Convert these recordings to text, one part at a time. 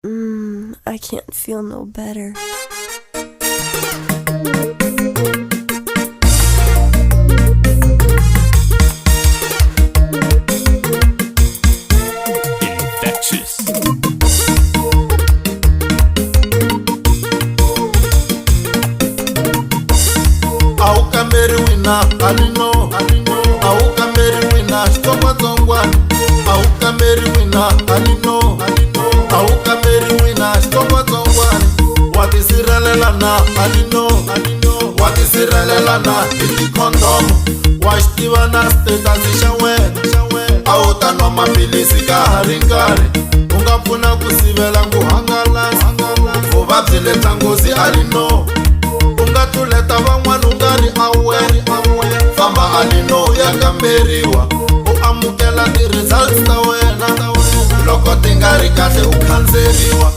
I can't feel no better. Infectious. Aukamberi wina alino aukamberi wina chitongwadzongwani aukamberi wina alino aukamberi wina chitongwadzongwani watisirelelana alino watisirelelana itikondomo wachitiva na stetasi xa wena a wu ta nwa maphilisi ka ha ri nkarhi u nga pfuna ku sivela ku hangalasa vuvabyi lebya nghozi alino u nga tluleta van'wana u nga ri aware famba alino ya kamberiwa u amukela ti-results ta wena loko ti nga ri kahle u khanseriwa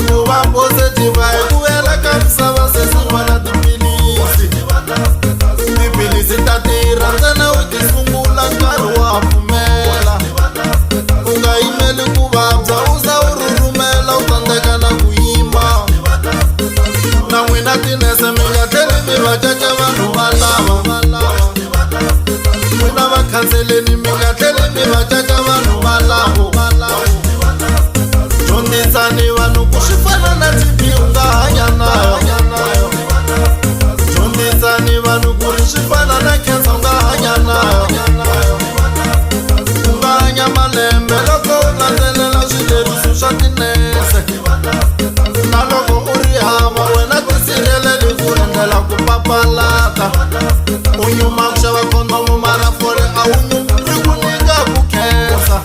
ku va positive hi ku vela ka misava se swi vona tiphilisi tiphilisi ta tirha ntsena u ti sungula nkarhi wa pfumela u nga yimeli ku vabya u za u rurumela u tsandzeka na ku yima na n'wina tinese mi nga tlheli mi va caca vanhu valava n'wina vakhanseleni mi nga tlheli mi va caca vanhu valavo dyondzisani vanhu ku swi fana na TB u nga hanya nayo dyondzisani vanhu ku ri swi fana na cancer u nga hanya nayo u nga hanya malembe loko u landzelela swileriso swa tinese na loko u ri hava wena tisirheleli ku endlela ku papalata u nyuma ku xava kondomo mara fole a wu nyumuri ku nyika ku khensa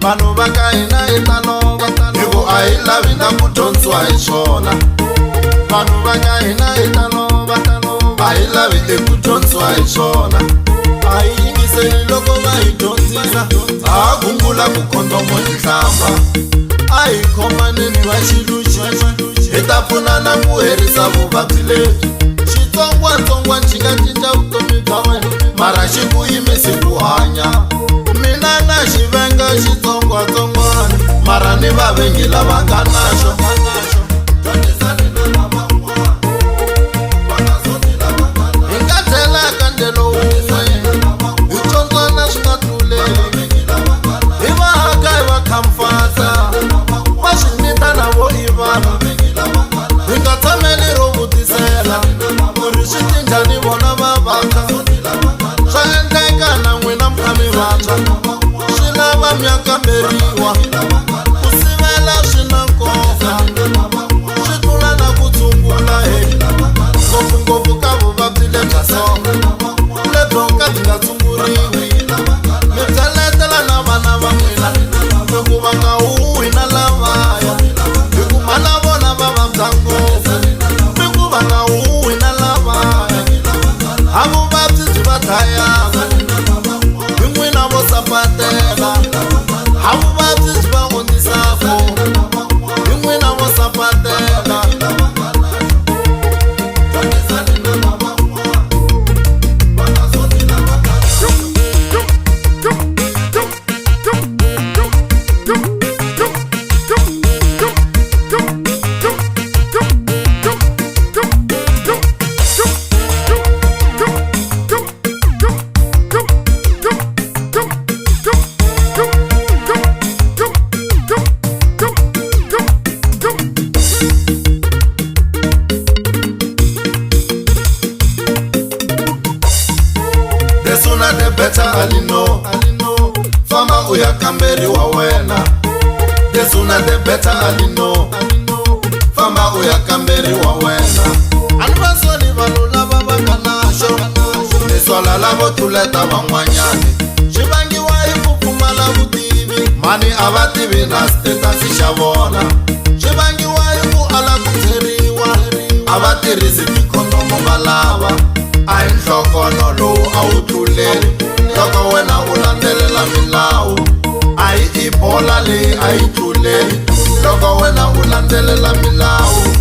vanhu va ka hina hi ta lova hi ku a hi lavi na ku dyondziwa hi swona vanhu va ka hina hi ta lova a hi lavi eku dyondziwa hi swona a hi yingiseli loko va hi dyondzisa ha ha gungula ku kondomo hi hlamba a hi khomaneni va xiluxi hi ta pfunana ku herisa vuvabyi lebyi xitsongwatsongwana xi nga cinca vutomi bya wena mara xi ku yimisi ku hanya mina na xivenga xitsongwatsongwana mara ni vavengi lava nga naxo hi nga tlhelaka ndlelo wun'we hi tsontswana swi nga tluleli hi va haka hi va khamfata va swi nita na vo i vanhu hi nga tshameli ro vutisela ku ri swi tinjhani vona va vaka swa endleka na n'wina mphami vantshwa swi lava mi ya kamberiwa ku sivela swi na nkoka swi tlula na ku tshungula ngopfungopfu ka vuvabyi lebya so lebyo ka byi nga tshunguriwi mi byaletela na vana va n'wina ku va nga huhi na lavaya hikuva na vona va vabya ngopfu mi ku va nga huhi na lavaya ha vuvabyi byi va dlayaka hi n'wina vo sapatela ha vuvabyi byi va ondzisaka hi n'wina vo sapatela the sooner the better alino famba u ya kamberiwa wena the sooner the better alino famba u ya kamberiwa wena ani va soni va eka van'wanyani swi vangiwa hi ku pfumala vutivi mani a va tivi na status xa vona swi vangiwa hi ku ala ku tsheriwa a va tirhisi tikhondomo valava a hi nhlokono lowu a wu tluleli loko wena u landzelela milawu a hi ibola leyi a yi tluleli loko wena u landzelela milawu